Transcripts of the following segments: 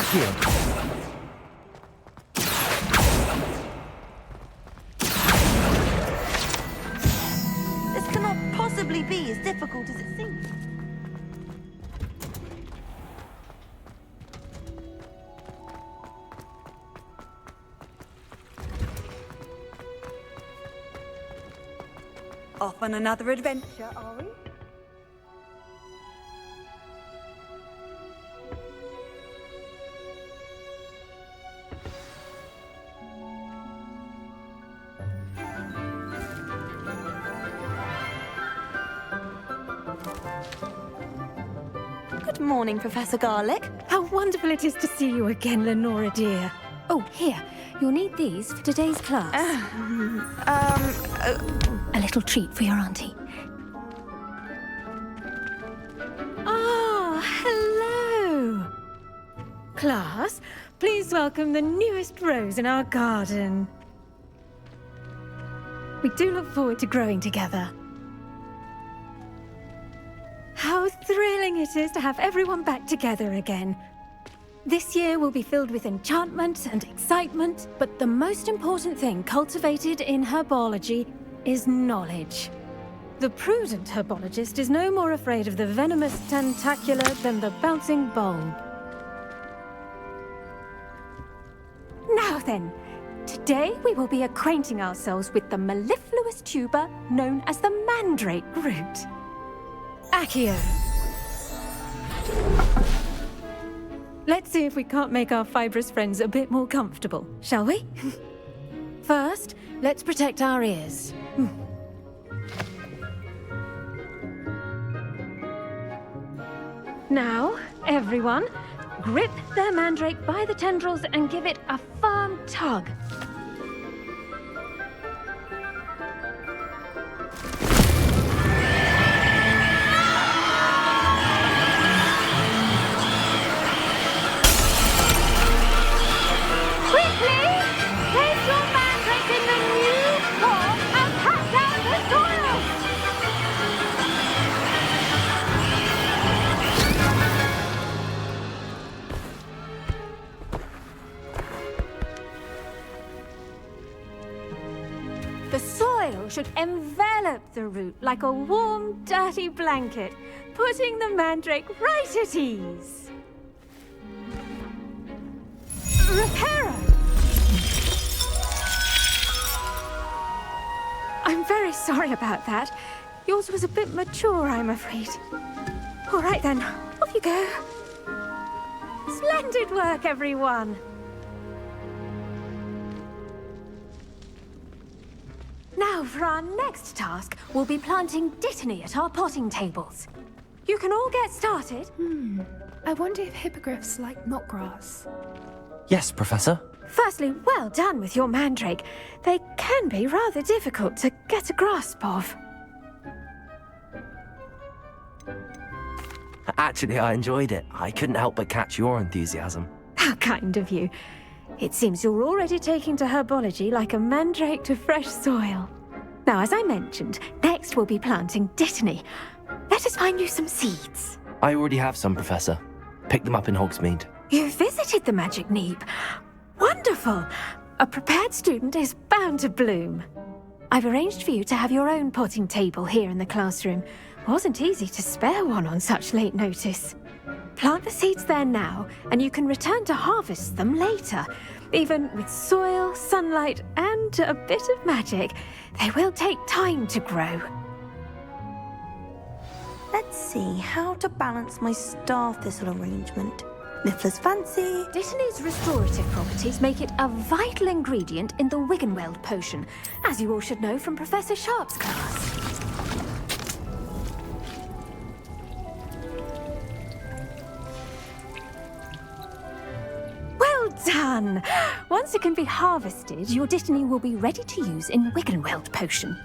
vacuum. This cannot possibly be as difficult as it seems. Off on another adventure, are we? Good morning, Professor Garlick. How wonderful it is to see you again, Lenora dear. Oh, here. You'll need these for today's class. A little treat for your auntie. Ah, hello. Class, please welcome the newest rose in our garden. We do look forward to growing together. How thrilling it is to have everyone back together again. This year will be filled with enchantment and excitement, but the most important thing cultivated in herbology is knowledge. The prudent herbologist is no more afraid of the venomous tentacula than the bouncing bulb. Now then, today we will be acquainting ourselves with the mellifluous tuber known as the mandrake root. Accio. Let's see if we can't make our fibrous friends a bit more comfortable, shall we? First, let's protect our ears. Now, everyone, grip their mandrake by the tendrils and give it a firm tug. The soil should envelop the root like a warm, dirty blanket, putting the mandrake right at ease. Reparo! I'm very sorry about that. Yours was a bit mature, I'm afraid. All right then, off you go. Splendid work, everyone. Now, for our next task, we'll be planting dittany at our potting tables. You can all get started. I wonder if hippogriffs like knotgrass. Yes, Professor. Firstly, well done with your mandrake. They can be rather difficult to get a grasp of. Actually, I enjoyed it. I couldn't help but catch your enthusiasm. How kind of you. It seems you're already taking to herbology like a mandrake to fresh soil. Now, as I mentioned, next we'll be planting dittany. Let us find you some seeds. I already have some, Professor. Picked them up in Hogsmeade. You visited the Magic Neep. Wonderful! A prepared student is bound to bloom. I've arranged for you to have your own potting table here in the classroom. Wasn't easy to spare one on such late notice. Plant the seeds there now, and you can return to harvest them later. Even with soil, sunlight, and a bit of magic, they will take time to grow. Let's see how to balance my star thistle arrangement. Niffler's fancy. Dittany's restorative properties make it a vital ingredient in the Wiggenweld potion, as you all should know from Professor Sharp's class. Well done! Once it can be harvested, your dittany will be ready to use in Wiggenweld potion.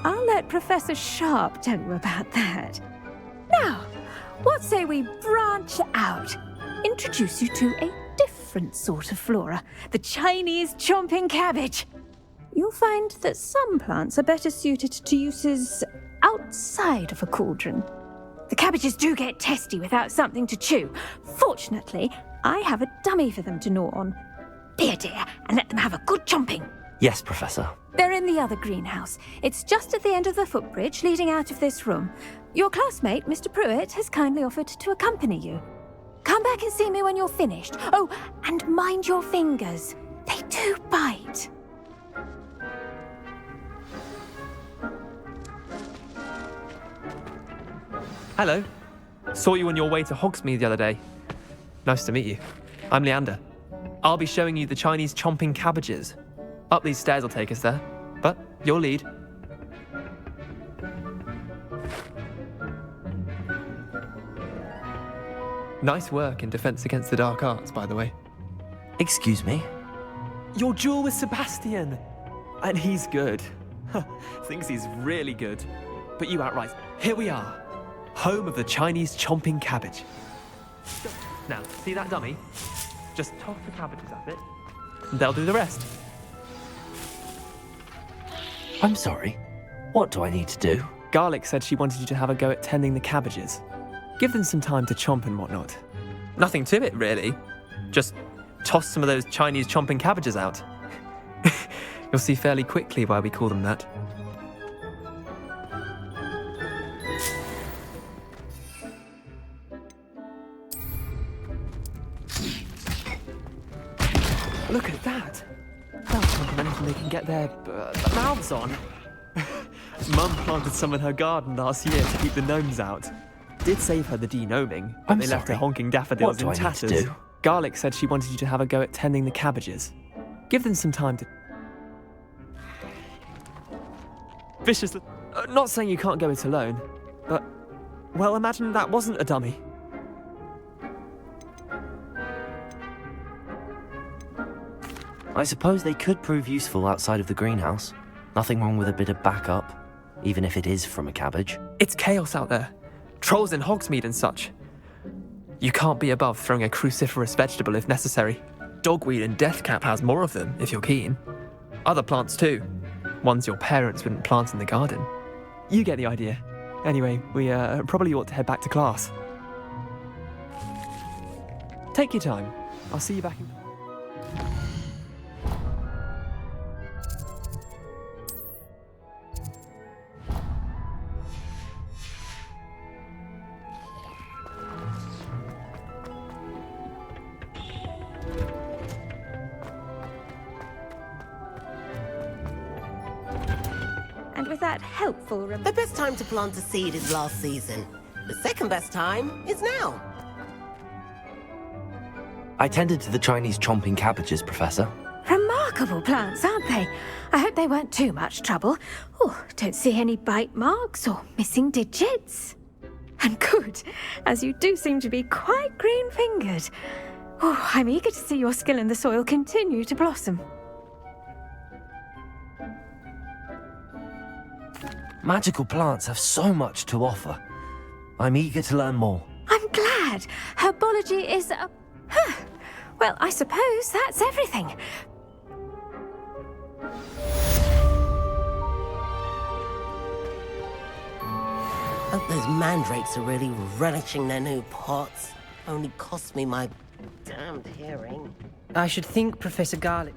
I'll let Professor Sharp tell you about that. Now, what say we branch out? Introduce you to a different sort of flora, the Chinese chomping cabbage. You'll find that some plants are better suited to uses outside of a cauldron. The cabbages do get testy without something to chew. Fortunately, I have a dummy for them to gnaw on. Be a dear and let them have a good chomping. Yes, Professor. They're in the other greenhouse. It's just at the end of the footbridge leading out of this room. Your classmate, Mr. Pruitt, has kindly offered to accompany you. Come back and see me when you're finished. Oh, and mind your fingers. They do bite. Hello. Saw you on your way to Hogsmeade the other day. Nice to meet you. I'm Leander. I'll be showing you the Chinese chomping cabbages. Up these stairs will take us there, but your lead. Nice work in Defense Against the Dark Arts, by the way. Excuse me? Your duel with Sebastian! And he's good. Thinks he's really good. But you outright. Here we are. Home of the Chinese chomping cabbage. Now, see that dummy? Just toss the cabbages at it. And they'll do the rest. I'm sorry. What do I need to do? Garlick said she wanted you to have a go at tending the cabbages. Give them some time to chomp and whatnot. Nothing to it, really. Just toss some of those Chinese chomping cabbages out. You'll see fairly quickly why we call them that. Look at that! They'll chomp on anything they can get their mouths on. Mum planted some in her garden last year to keep the gnomes out. Did save her the de-gnoming, but I'm they left her sorry. honking daffodils What do in I need to tatters. do? Garlick said she wanted you to have a go at tending the cabbages. Give them some time to... Vicious... not saying you can't go it alone, but... Well, imagine that wasn't a dummy. I suppose they could prove useful outside of the greenhouse. Nothing wrong with a bit of backup, even if it is from a cabbage. It's chaos out there. Trolls in Hogsmeade and such. You can't be above throwing a cruciferous vegetable if necessary. Dogweed and deathcap has more of them, if you're keen. Other plants too. Ones your parents wouldn't plant in the garden. You get the idea. Anyway, we probably ought to head back to class. Take your time. I'll see you back in... And with that helpful The best time to plant a seed is last season. The second best time is now. I tended to the Chinese chomping cabbages, Professor. Remarkable plants, aren't they? I hope they weren't too much trouble. Oh, don't see any bite marks or missing digits. And good, as you do seem to be quite green-fingered. Oh, I'm eager to see your skill in the soil continue to blossom. Magical plants have so much to offer. I'm eager to learn more. I'm glad. Herbology is a... Well, I suppose that's everything. Hope those mandrakes are really relishing their new pots. Only cost me my damned hearing. I should think Professor Garlick...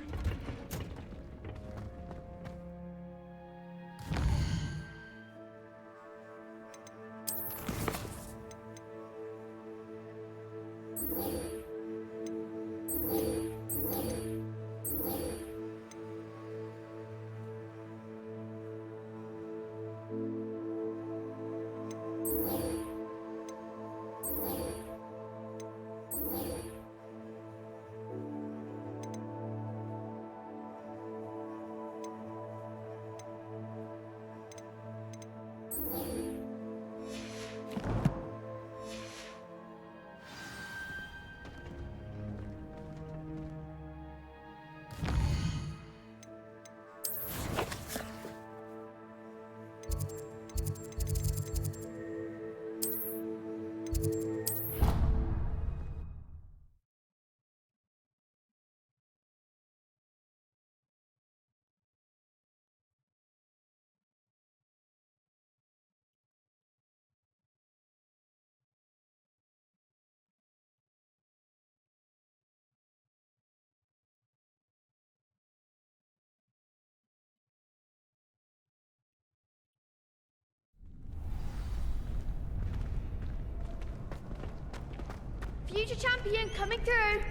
future champion coming through.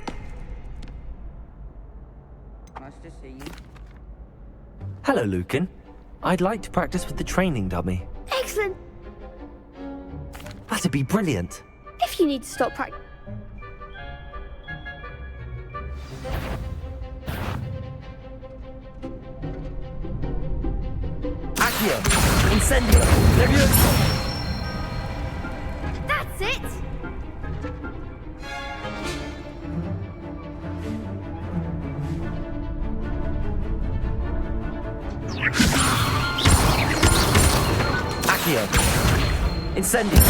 Nice to see you. Hello, Lucan. I'd like to practice with the training dummy. Excellent. That'd be brilliant. If you need to stop practice. Accio! Incendio! Levioso! That's it. Accio! Incendio!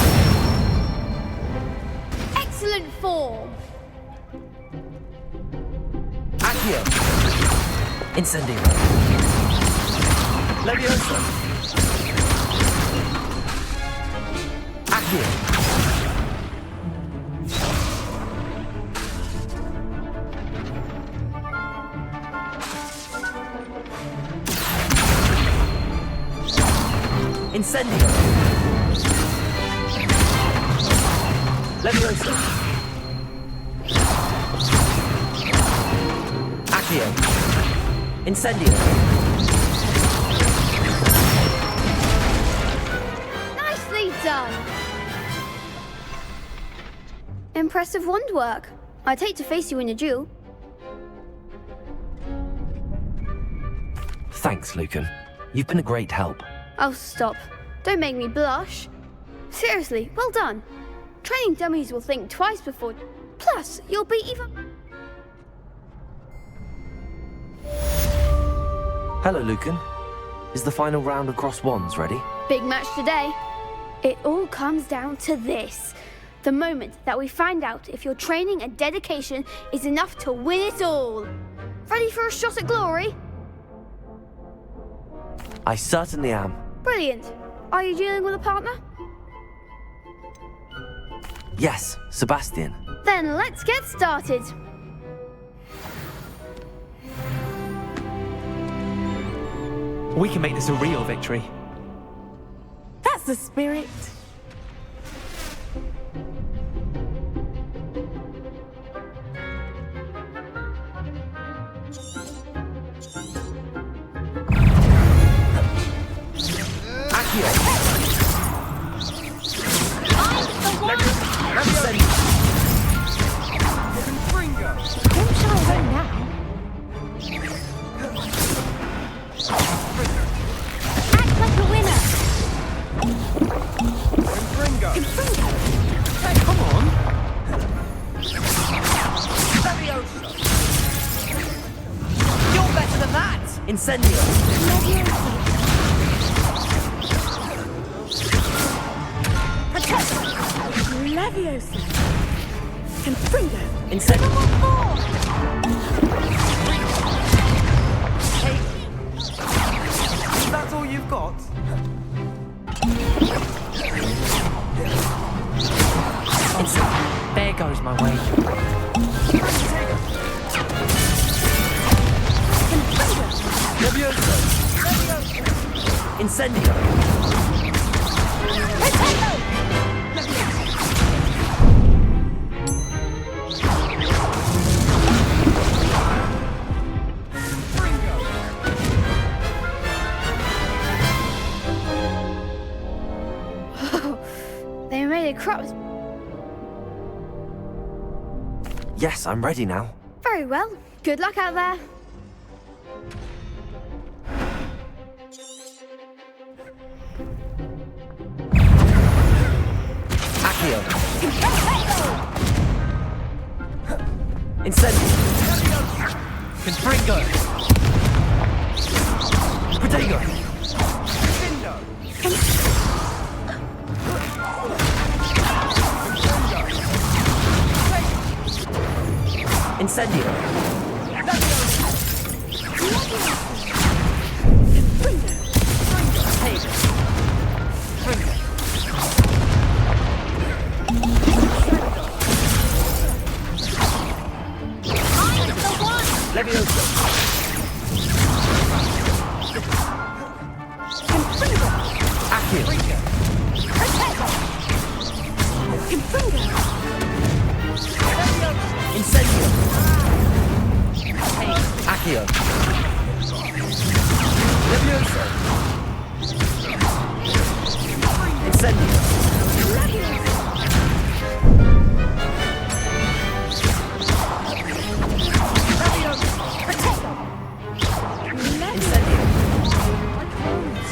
Excellent form. Accio! Incendio! Levioso! Accio! Incendio! Levioso! Accio! Incendio! Nicely done. Impressive wand work. I'd hate to face you in a duel. Thanks, Lucan. You've been a great help. Oh, stop. Don't make me blush. Seriously, well done. Training dummies will think twice before... Plus, you'll be even... Hello, Lucan. Is the final round of cross wands ready? Big match today. It all comes down to this. The moment that we find out if your training and dedication is enough to win it all. Ready for a shot at glory? I certainly am. Brilliant. Are you dealing with a partner? Yes, Sebastian. Then let's get started. We can make this a real victory. That's the spirit. Incendio! Leviosa. Confringo. Incendio! That's all you've got? There goes my way. Levioso! Incendio! They made a cross. Yes, I'm ready now. Very well. Good luck out there. Accio! Incendio! Confringo! Protego! Incendio! Levioso!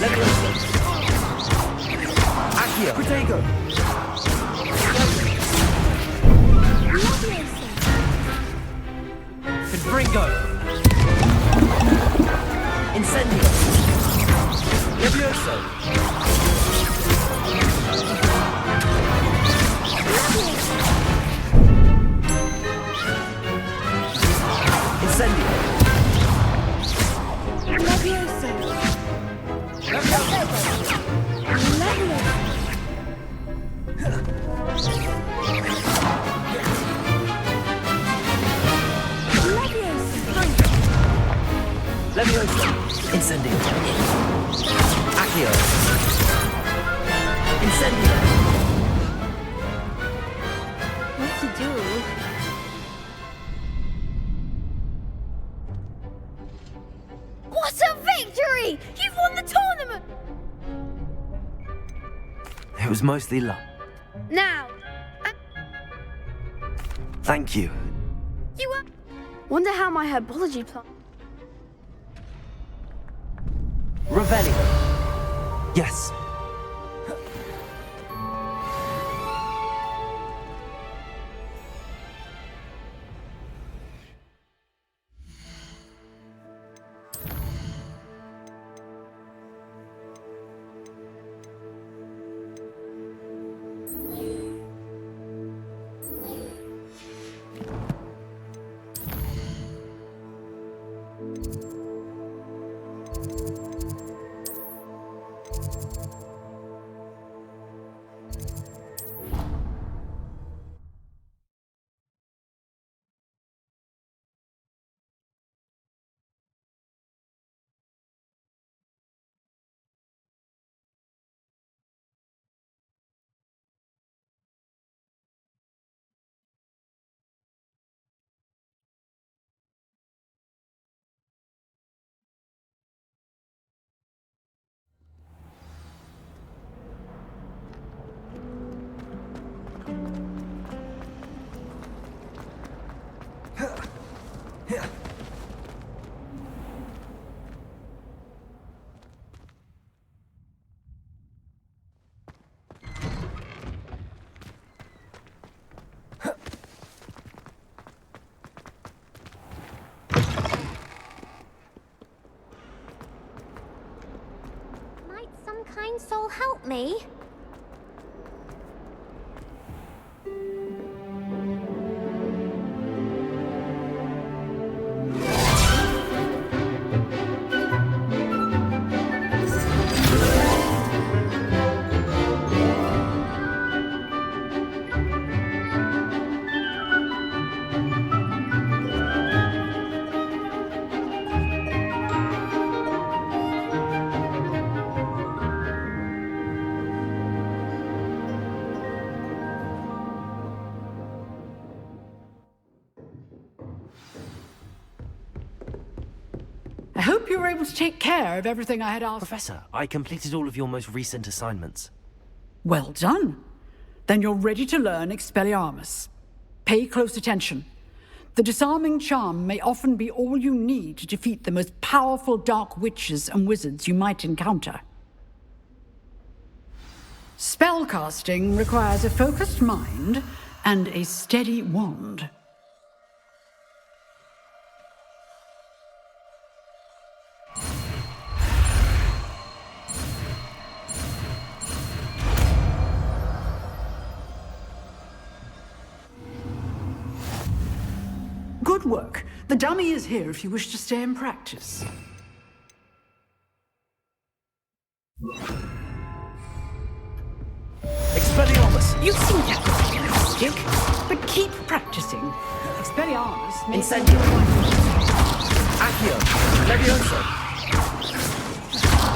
Levioso! Accio! Protego! Confringo! Incendio! Levioso! Incendio! Levioso. Levioso! Incendio! Accio! Incendio! What to do? What a victory! You've won the tournament! It was mostly luck. Now, Thank you. you were... Wonder how my herbology plant... Revelio. Yes. Might some kind soul help me? I hope you were able to take care of everything I had asked. Professor, I completed all of your most recent assignments. Well done. Then you're ready to learn Expelliarmus. Pay close attention. The disarming charm may often be all you need to defeat the most powerful dark witches and wizards you might encounter. Spellcasting requires a focused mind and a steady wand. Good work. The dummy is here if you wish to stay and practice. Expelliarmus! You seem to have a stick, but keep practicing. Expelliarmus may... Incendio! Accio! Levioso!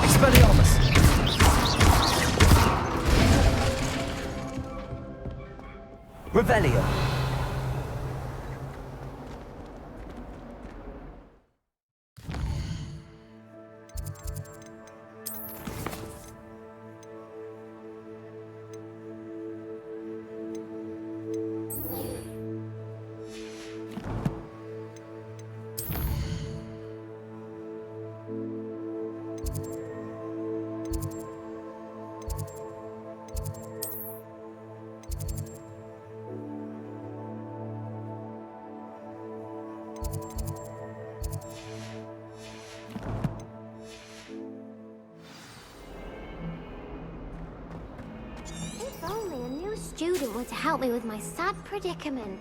Expelliarmus! Revelio! student were to help me with my sad predicament.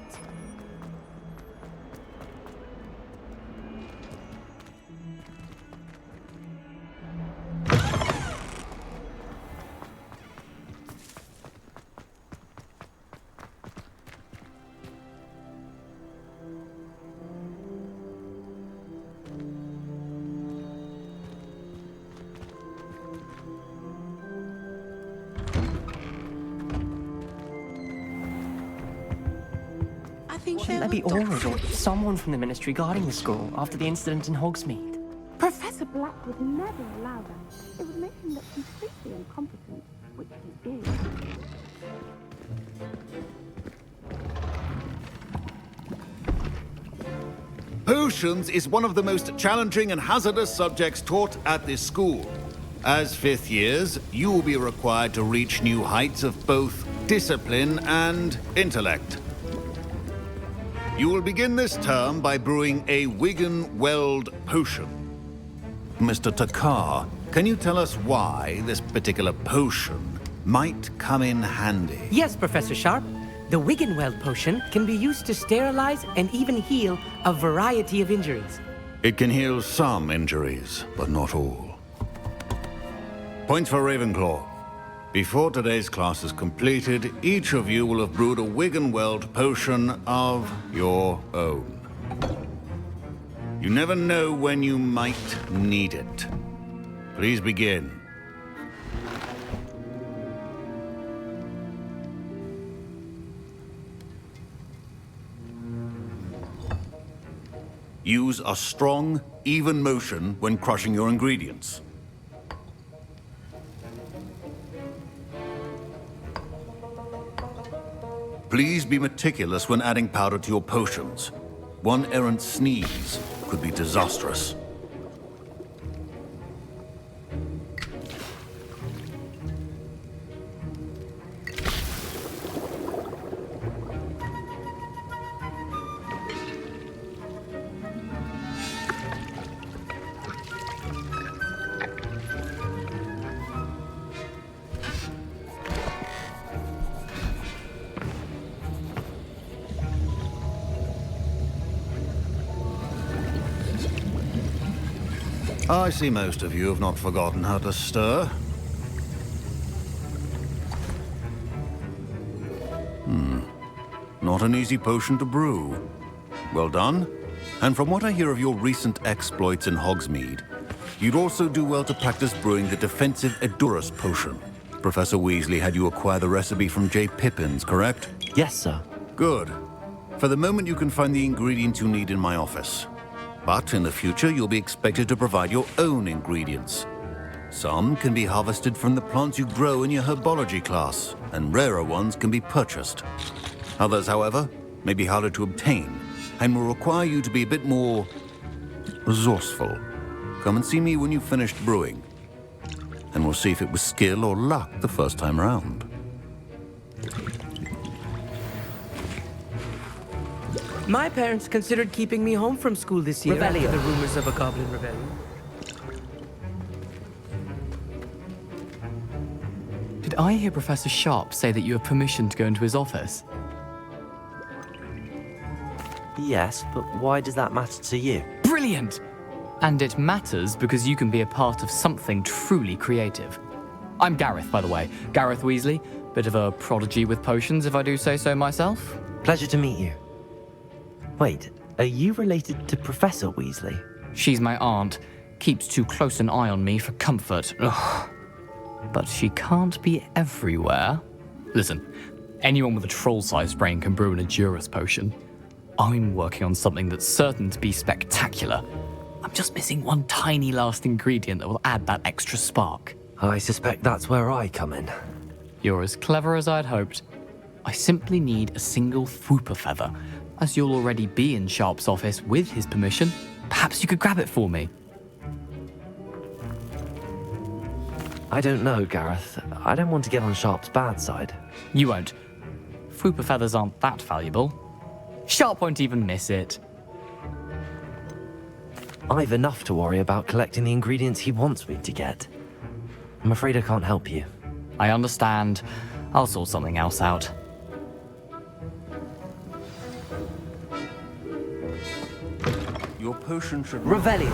Shouldn't there be auras or someone from the Ministry guarding the school after the incident in Hogsmeade? Professor Black would never allow that. It would make him look completely incompetent, which he is. Potions is one of the most challenging and hazardous subjects taught at this school. As fifth years, you will be required to reach new heights of both discipline and intellect. You will begin this term by brewing a Wiggenweld potion. Mr. Takar, can you tell us why this particular potion might come in handy? Yes, Professor Sharp. The Wiggenweld potion can be used to sterilize and even heal a variety of injuries. It can heal some injuries, but not all. Points for Ravenclaw. Before today's class is completed, each of you will have brewed a Wiggenweld potion of your own. You never know when you might need it. Please begin. Use a strong, even motion when crushing your ingredients. Please be meticulous when adding powder to your potions. One errant sneeze could be disastrous. I see most of you have not forgotten how to stir. Not an easy potion to brew. Well done. And from what I hear of your recent exploits in Hogsmeade, you'd also do well to practice brewing the defensive Edurus potion. Professor Weasley had you acquire the recipe from J. Pippins, correct? Yes, sir. Good. For the moment, you can find the ingredients you need in my office. But in the future, you'll be expected to provide your own ingredients. Some can be harvested from the plants you grow in your herbology class, and rarer ones can be purchased. Others, however, may be harder to obtain, and will require you to be a bit more resourceful. Come and see me when you've finished brewing, and we'll see if it was skill or luck the first time round. My parents considered keeping me home from school this year after the rumors of a goblin rebellion. Did I hear Professor Sharp say that you have permission to go into his office? Yes, but why does that matter to you? Brilliant! And it matters because you can be a part of something truly creative. I'm Gareth, by the way. Gareth Weasley. Bit of a prodigy with potions, if I do say so myself. Pleasure to meet you. Wait, are you related to Professor Weasley? She's my aunt. Keeps too close an eye on me for comfort. Ugh. But she can't be everywhere. Listen, anyone with a troll-sized brain can brew an Edurus potion. I'm working on something that's certain to be spectacular. I'm just missing one tiny last ingredient that will add that extra spark. I suspect that's where I come in. You're as clever as I'd hoped. I simply need a single Fwooper feather. As you'll already be in Sharp's office with his permission, perhaps you could grab it for me. I don't know, Gareth. I don't want to get on Sharp's bad side. You won't. Fwooper feathers aren't that valuable. Sharp won't even miss it. I've enough to worry about collecting the ingredients he wants me to get. I'm afraid I can't help you. I understand. I'll sort something else out. potion should... Revelio.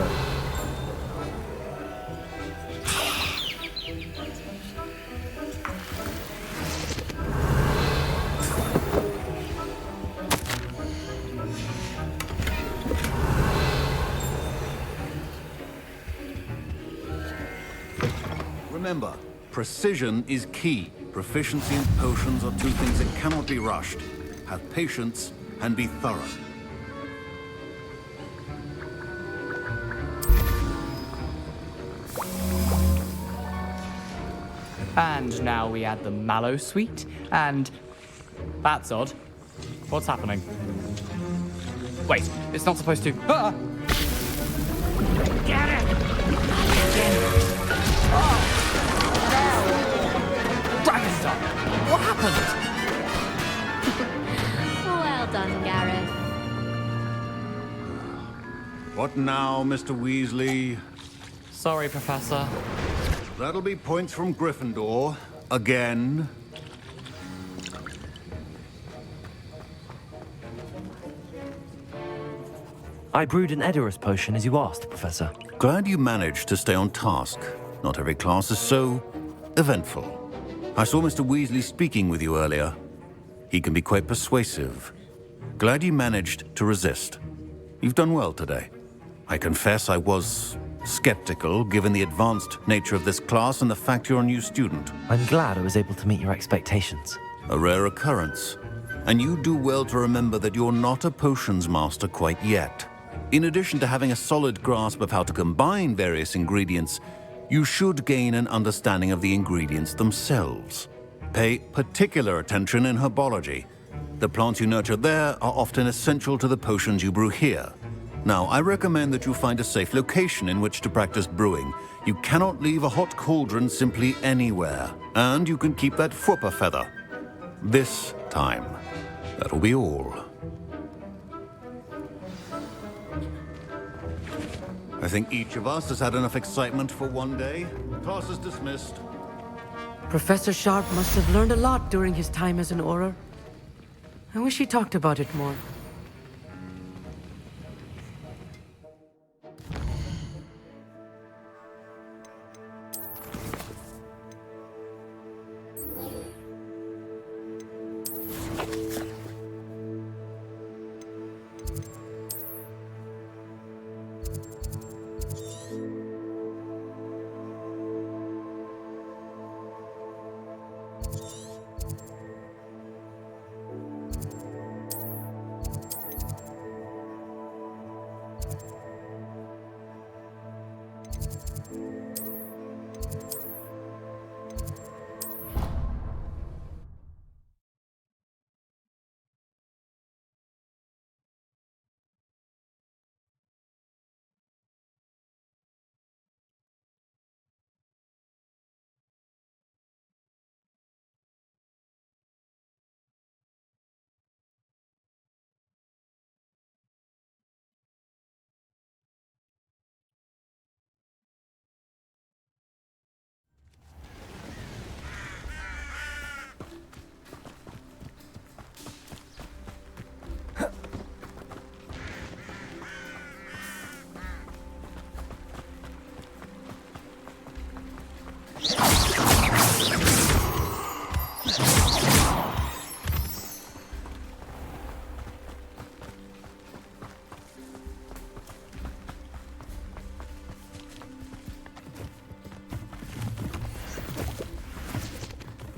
Remember, precision is key. Proficiency in potions are two things that cannot be rushed. Have patience and be thorough. And now we add the mallow sweet, and... That's odd. What's happening? Wait, it's not supposed to... Ah! Get it! Oh! No! Dragonstar! What happened? Well done, Gareth. What now, Mr. Weasley? Sorry, Professor. That'll be points from Gryffindor. Again. I brewed an Edurus potion as you asked, Professor. Glad you managed to stay on task. Not every class is so eventful. I saw Mr. Weasley speaking with you earlier. He can be quite persuasive. Glad you managed to resist. You've done well today. I confess I was skeptical, given the advanced nature of this class and the fact you're a new student. I'm glad I was able to meet your expectations. A rare occurrence. And you do well to remember that you're not a potions master quite yet. In addition to having a solid grasp of how to combine various ingredients, you should gain an understanding of the ingredients themselves. Pay particular attention in herbology. The plants you nurture there are often essential to the potions you brew here. Now, I recommend that you find a safe location in which to practice brewing. You cannot leave a hot cauldron simply anywhere. And you can keep that Fwooper feather. This time. That'll be all. I think each of us has had enough excitement for one day. Class is dismissed. Professor Sharp must have learned a lot during his time as an Auror. I wish he talked about it more.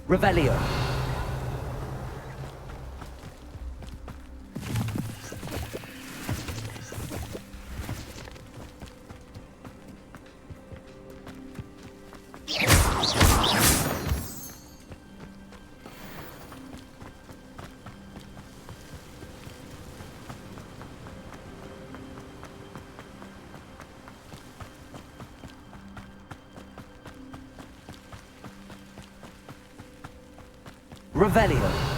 Revelio. Revelio.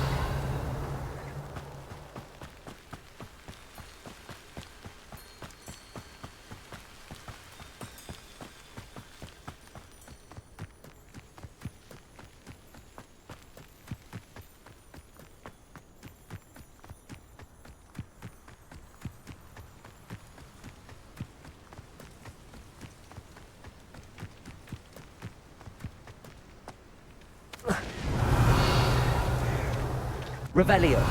Revelio.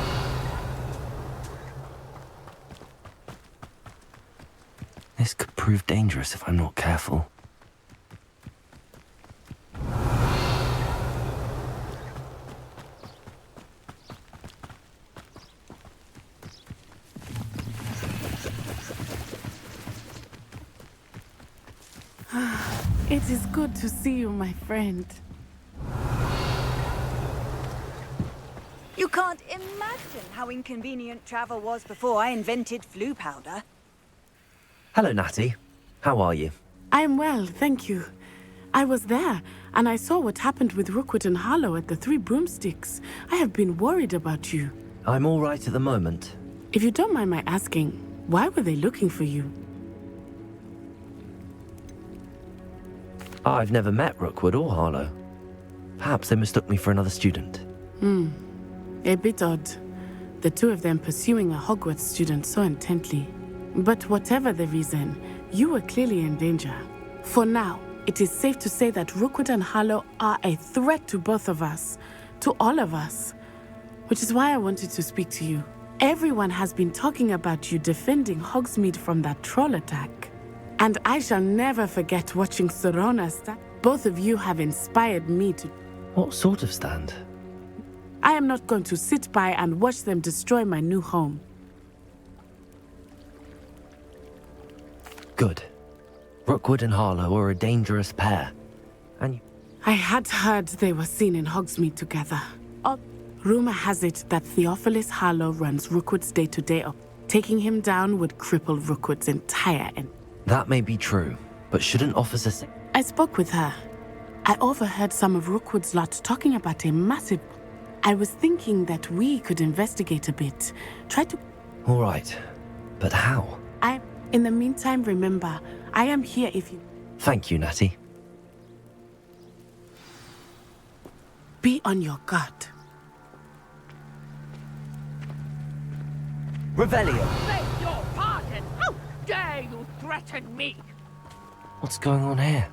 This could prove dangerous if I'm not careful. It is good to see you, my friend. You can't imagine how inconvenient travel was before I invented flu powder. Hello, Natty. How are you? I'm well, thank you. I was there, and I saw what happened with Rookwood and Harlow at the Three Broomsticks. I have been worried about you. I'm all right at the moment. If you don't mind my asking, why were they looking for you? I've never met Rookwood or Harlow. Perhaps they mistook me for another student. A bit odd. The two of them pursuing a Hogwarts student so intently. But whatever the reason, you were clearly in danger. For now, it is safe to say that Rookwood and Harlow are a threat to both of us. To all of us. Which is why I wanted to speak to you. Everyone has been talking about you defending Hogsmeade from that troll attack. And I shall never forget watching Sorona stand. Both of you have inspired me to... What sort of stand? I am not going to sit by and watch them destroy my new home. Good. Rookwood and Harlow are a dangerous pair. And I had heard they were seen in Hogsmeade together. Rumor has it that Theophilus Harlow runs Rookwood's day-to-day op. Taking him down would cripple Rookwood's entire end. That may be true, but shouldn't Officer say... I spoke with her. I overheard some of Rookwood's lot talking about a massive... I was thinking that we could investigate a bit. Try to... All right. But how? In the meantime, remember, I am here if you... Thank you, Natty. Be on your guard. Revelio! Beg your pardon! How dare you threaten me? What's going on here?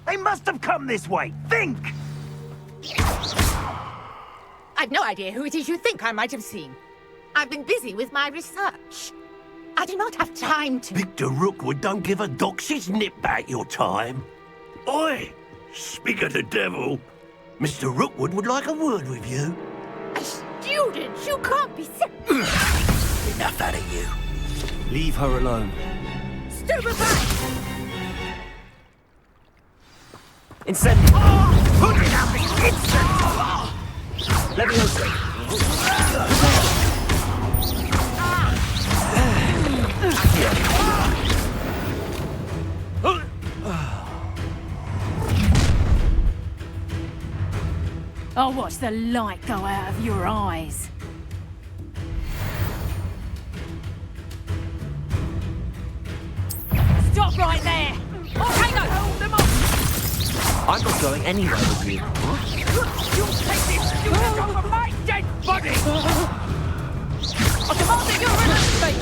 They must have come this way. Think! I've no idea who it is you think I might have seen. I've been busy with my research. I do not have time to... Victor Rookwood don't give a doxy's nip back your time. Oi! Speak of the devil. Mr. Rookwood would like a word with you. A student? You can't be sick. Enough out of you. Leave her alone. Stupefy! Incendio! Put it out the instant! Leviosa! I'll watch the light go out of your eyes. Stop right there! Okay, go! Hold them off! I'm not going anywhere with you. You take this student off of my dead body! I demand that you release me!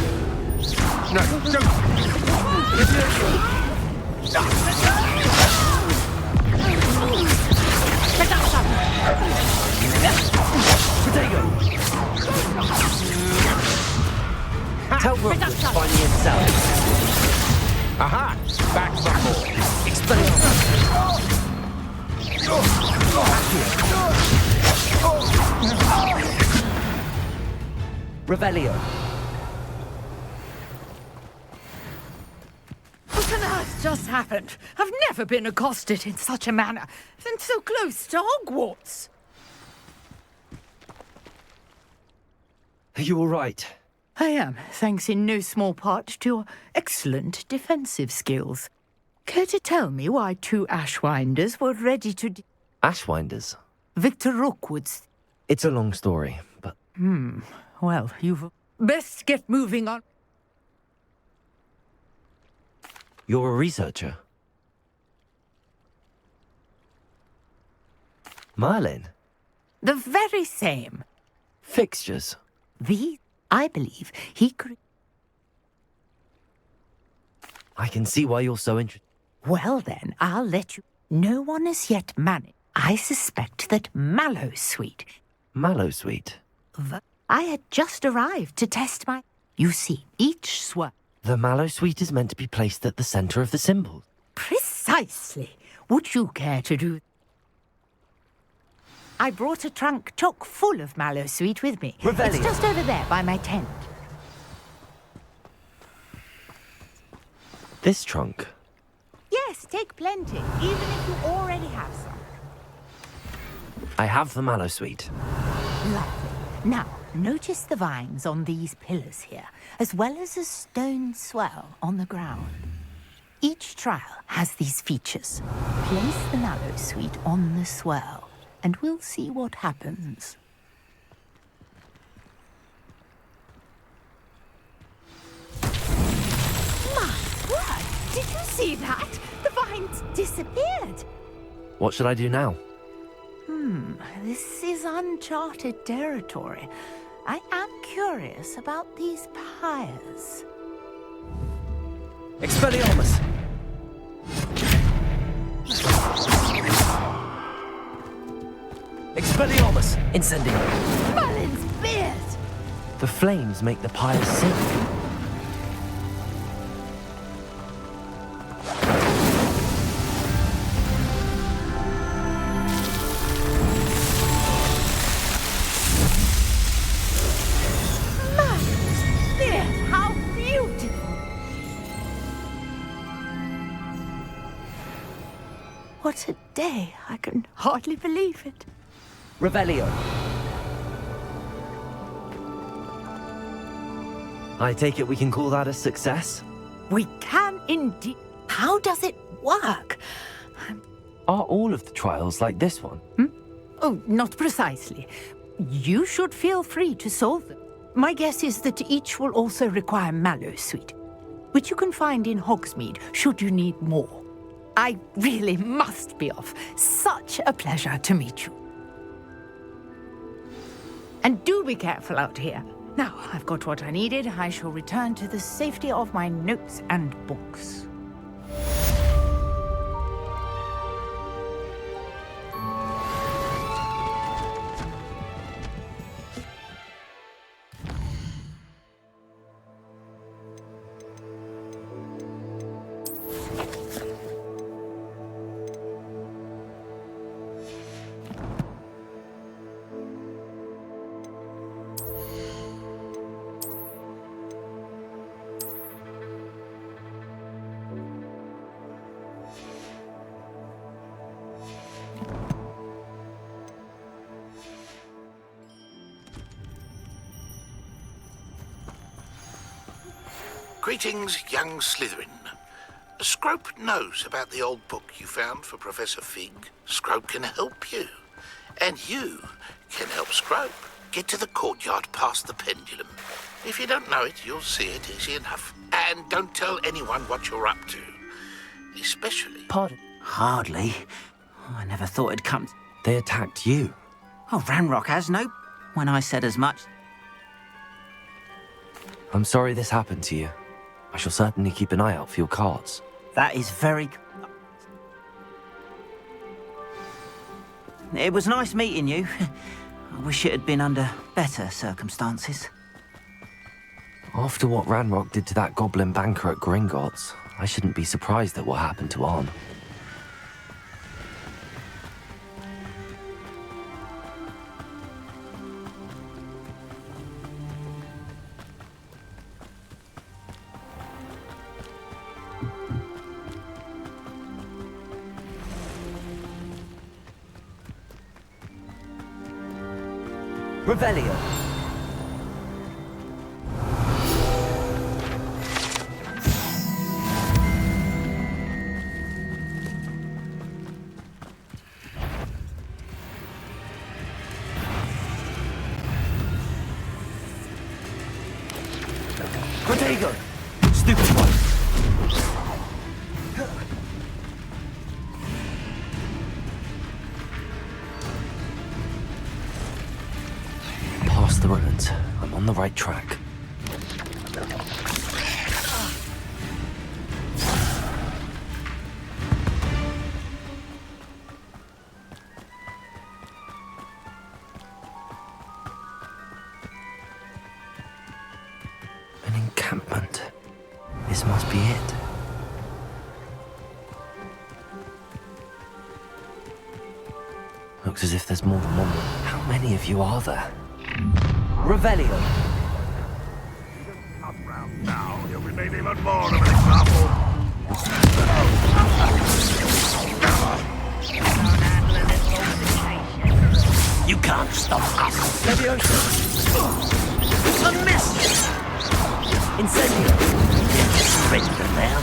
No, Tell Rookwood to find me himself. Aha! Back some more. Expelliarmus. Revelio. What on earth just happened? I've never been accosted in such a manner, and so close to Hogwarts. Are you all right? I am, thanks in no small part to your excellent defensive skills. Care to tell me why two Ashwinders were ready to... Ashwinders? Victor Rookwood's... It's a long story, but... Well, you've... Best get moving on. You're a researcher? Merlin? The very same. Fixtures? These, I believe, he could... I can see why you're so interested. Well then, I'll let you. No one has yet managed. I suspect that Mallowsweet. Mallowsweet? I had just arrived to test my... You see, each swirl... The Mallowsweet is meant to be placed at the center of the symbol. Precisely. Would you care to do... I brought a trunk chock full of Mallowsweet with me. Revelio. It's just over there by my tent. This trunk? Yes, take plenty, even if you already have some. I have the Mallowsweet. Lovely. Now, notice the vines on these pillars here, as well as a stone swell on the ground. Each trial has these features. Place the Mallowsweet on the swell, and we'll see what happens. My word! Did you see that? The vines disappeared. What should I do now? This is uncharted territory. I am curious about these pyres. Expelliarmus! Expelliarmus! Incendiary! Merlin's beard! The flames make the pyre sink. What a day. I can hardly believe it. Revelio. I take it we can call that a success? We can indeed. How does it work? Are all of the trials like this one? Oh, not precisely. You should feel free to solve them. My guess is that each will also require Mallowsweet, which you can find in Hogsmeade should you need more. I really must be off. Such a pleasure to meet you. And do be careful out here. Now, I've got what I needed. I shall return to the safety of my notes and books. Greetings, young Slytherin. Scrope knows about the old book you found for Professor Fig. Scrope can help you. And you can help Scrope. Get to the courtyard past the pendulum. If you don't know it, you'll see it easy enough. And don't tell anyone what you're up to. Especially... Pardon? Hardly. I never thought it'd come... They attacked you. Oh, Ranrock has no... When I said as much... I'm sorry this happened to you. I shall certainly keep an eye out for your cards. That is very... It was nice meeting you. I wish it had been under better circumstances. After what Ranrock did to that goblin banker at Gringotts, I shouldn't be surprised at what happened to Arn. Revelio. Protego! Stupid one! Past the ruins. I'm on the right track. This must be it. Looks as if there's more than one. How many of you are there? Revelio. Now you'll be made even more of an example. You can't stop us. A miss! Incendio. Strengthen there.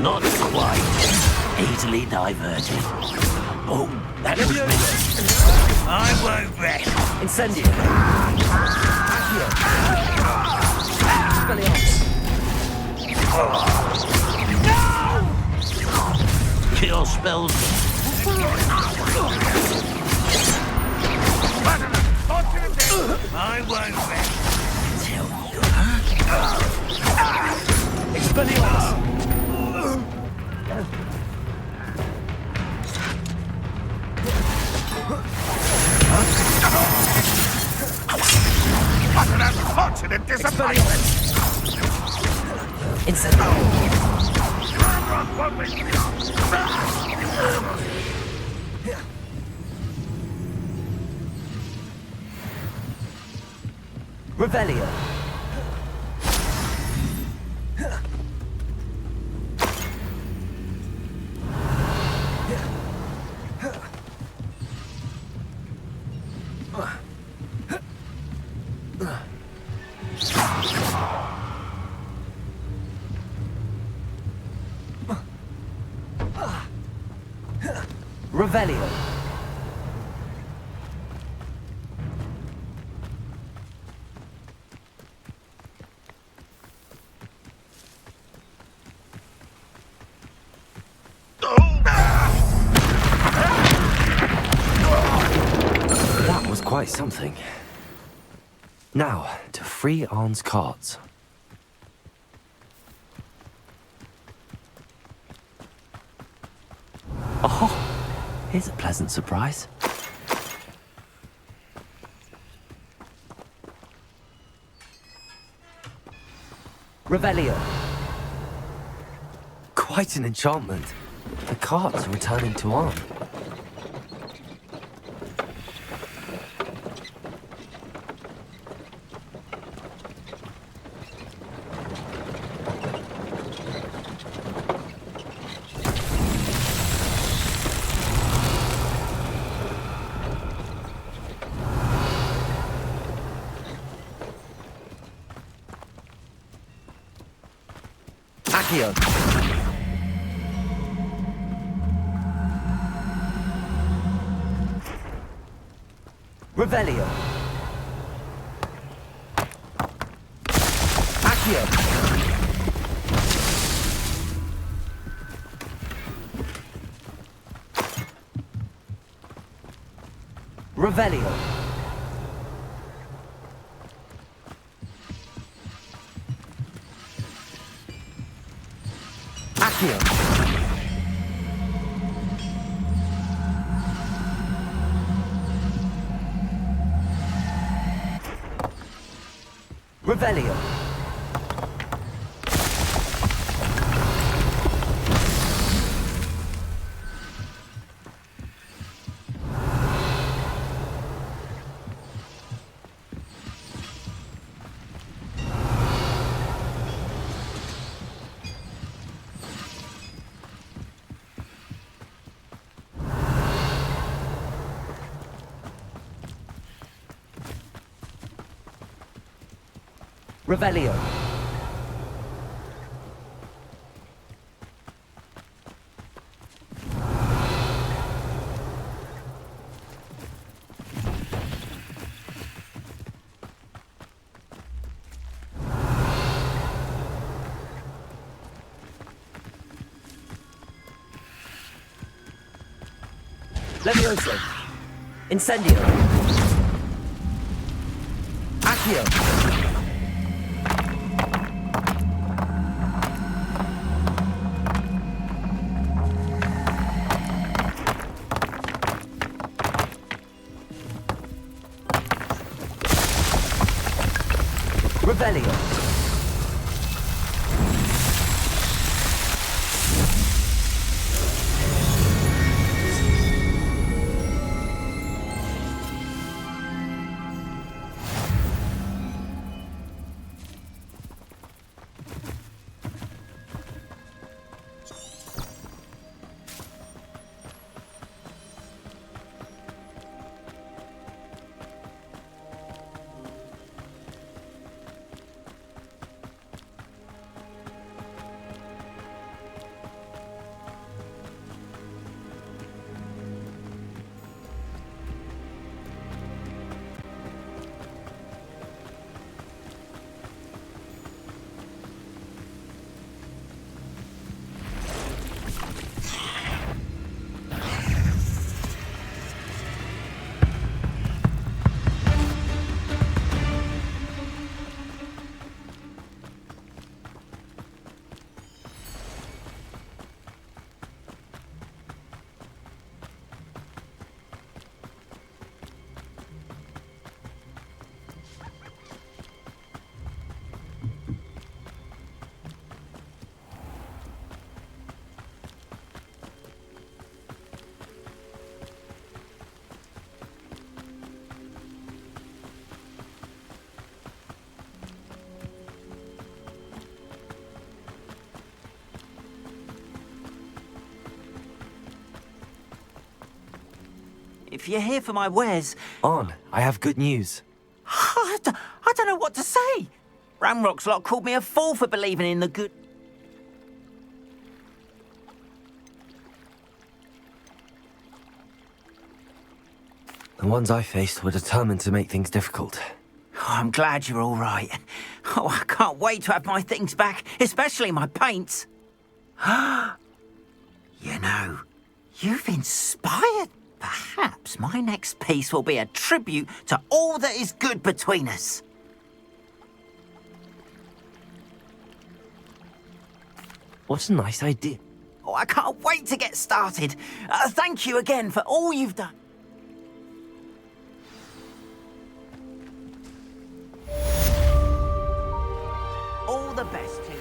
Not quite. Easily diverted. Oh, that was me. I won't rest. Incendio. No! Cure spells. I won't rest. Tell you, huh? Expelliarmus. What an unfortunate disappointment! Revelio. Revelio. That was quite something. Now, to free Arn's cards. Oh, here's a pleasant surprise. Revelio. Quite an enchantment. The cards are returning to Arn. Accio. Revelio. Accio. Revelio. Accio. Revelio. Revelio. Levioso. Incendio. Accio. if you're here for my wares. On, I have good news. I don't know what to say. Ramrock's lot called me a fool for believing in the good... The ones I faced were determined to make things difficult. Oh, I'm glad you're all right. Oh, I can't wait to have my things back, especially my paints. You know, you've inspired. Perhaps my next piece will be a tribute to all that is good between us. What a nice idea. Oh, I can't wait to get started. Thank you again for all you've done. All the best to you.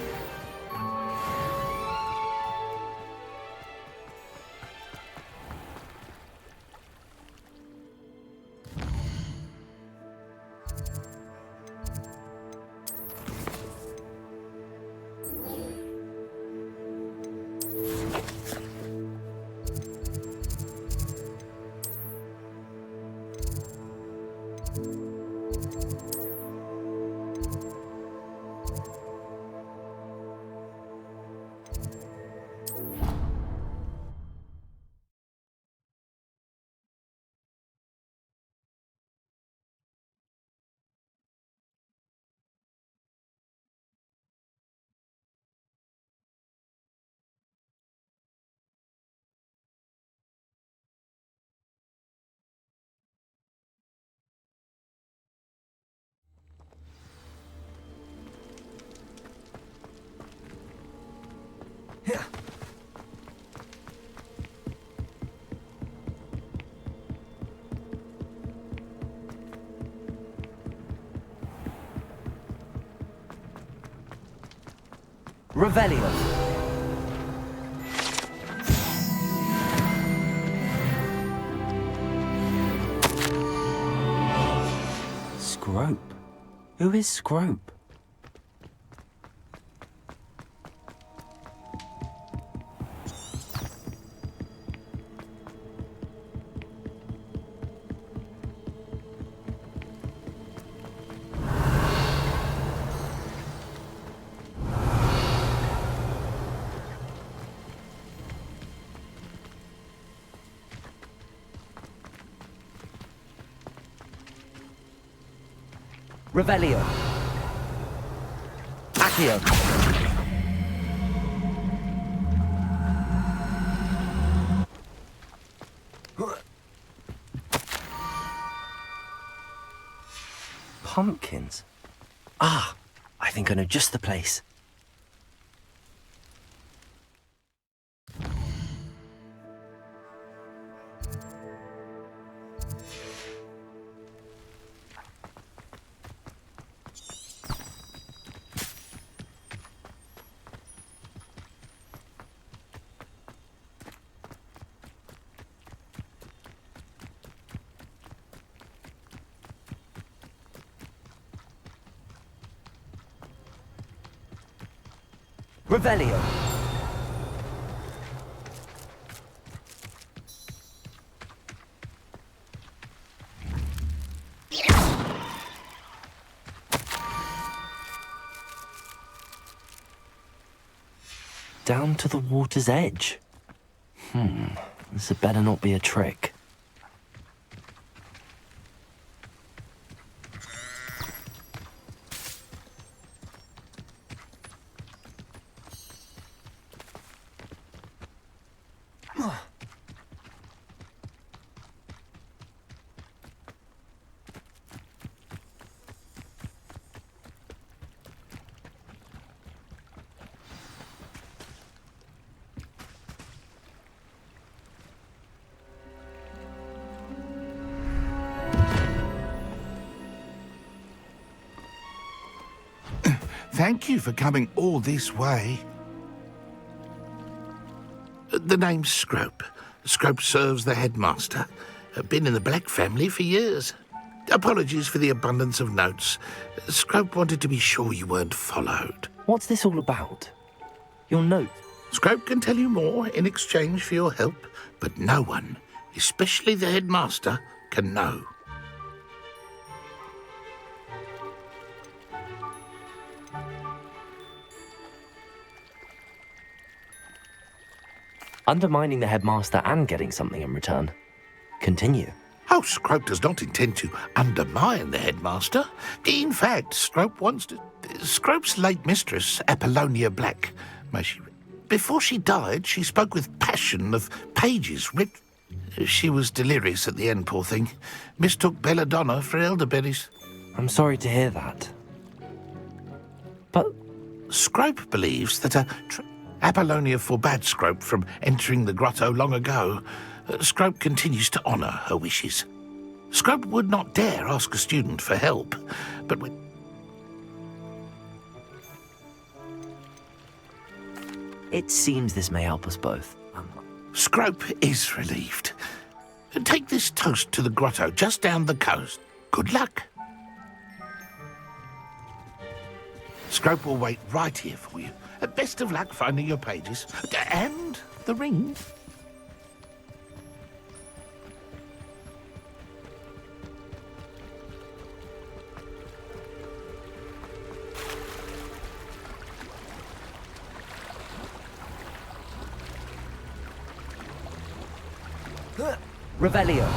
Revelio. Scrope? Who is Scrope? Revelio. Accio. Pumpkins. Ah, I think I know just the place. Revelio. Down to the water's edge. This had better not be a trick. Thank you for coming all this way. The name's Scrope. Scrope serves the headmaster. Been in the Black family for years. Apologies for the abundance of notes. Scrope wanted to be sure you weren't followed. What's this all about? Your note? Scrope can tell you more in exchange for your help, but no one especially the headmaster, can know. Undermining the headmaster and getting something in return. Continue. Oh, Scrope does not intend to undermine the headmaster. In fact, Scrope wants to... Scrope's late mistress, Apollonia Black, may she... Before she died, she spoke with passion of pages writ... She was delirious at the end, poor thing. Mistook belladonna for elderberries. I'm sorry to hear that. But... Scrope believes that Apollonia forbade Scrope from entering the grotto long ago. Scrope continues to honour her wishes. Scrope would not dare ask a student for help, but when... It seems this may help us both. Scrope is relieved. Take this toast to the grotto just down the coast. Good luck. Scrope will wait right here for you. Best of luck finding your pages. And the ring. Revelio.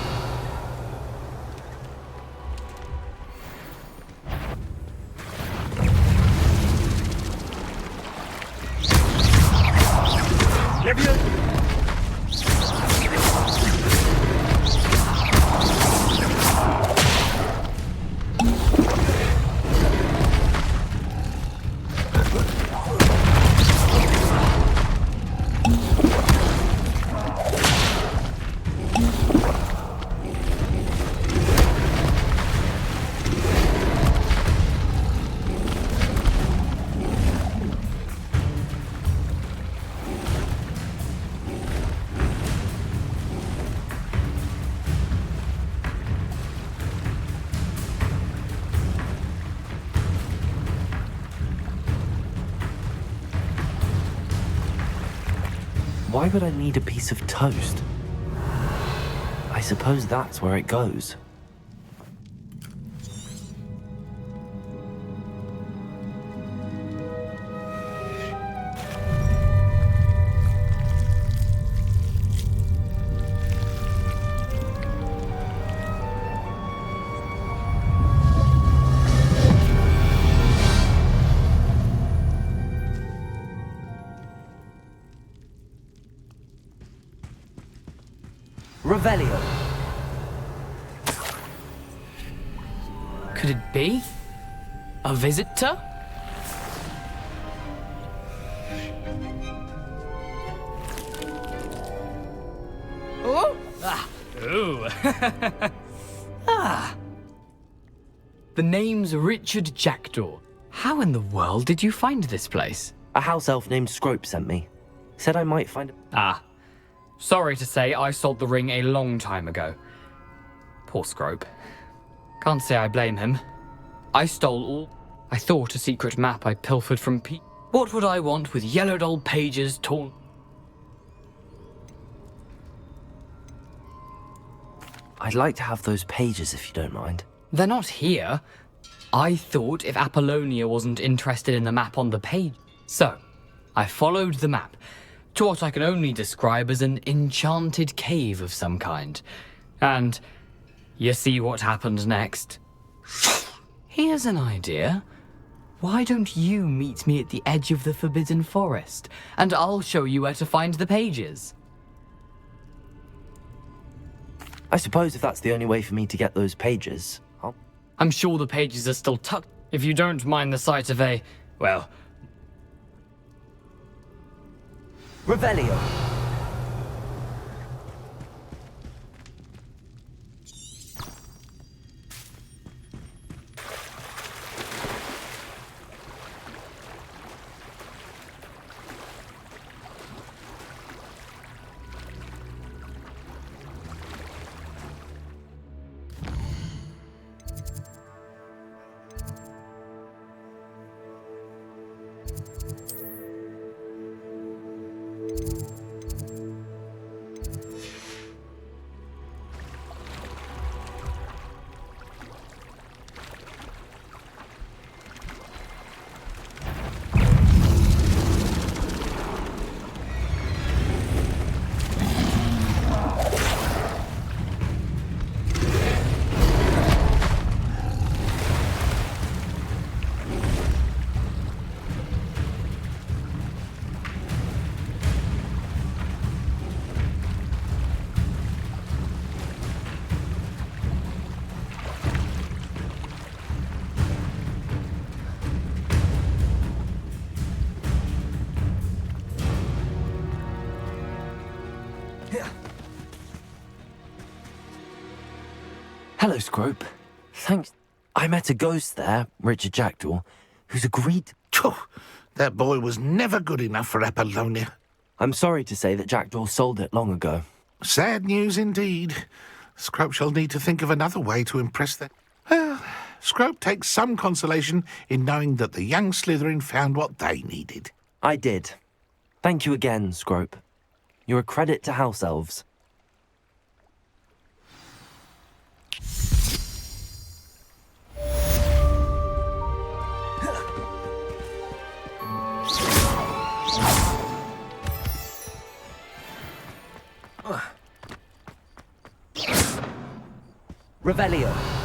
Why would I need a piece of toast? I suppose that's where it goes. Revelio. Could it be? A visitor? Oh! Ah! Ooh! Ah! The name's Richard Jackdaw. How in the world did you find this place? A house elf named Scrope sent me. Said I might find... Ah. Sorry to say, I sold the ring a long time ago. Poor Scrope. Can't say I blame him. I stole all... I thought a secret map I pilfered from Pete. What would I want with yellowed old pages torn... I'd like to have those pages if you don't mind. They're not here. I thought if Apollonia wasn't interested in the map on the page. So, I followed the map to what I can only describe as an enchanted cave of some kind. And you see what happened next. Here's an idea. Why don't you meet me at the edge of the Forbidden Forest, and I'll show you where to find the pages. I suppose if that's the only way for me to get those pages, I'm sure the pages are still tucked, if you don't mind the sight of a, well... Revelio. Hello, Scrope. Thanks. I met a ghost there, Richard Jackdaw, who's agreed. That boy was never good enough for Apollonia. I'm sorry to say that Jackdaw sold it long ago. Sad news indeed. Scrope shall need to think of another way to impress them. Well, Scrope takes some consolation in knowing that the young Slytherin found what they needed. I did. Thank you again, Scrope. You're a credit to House Elves. Revelio.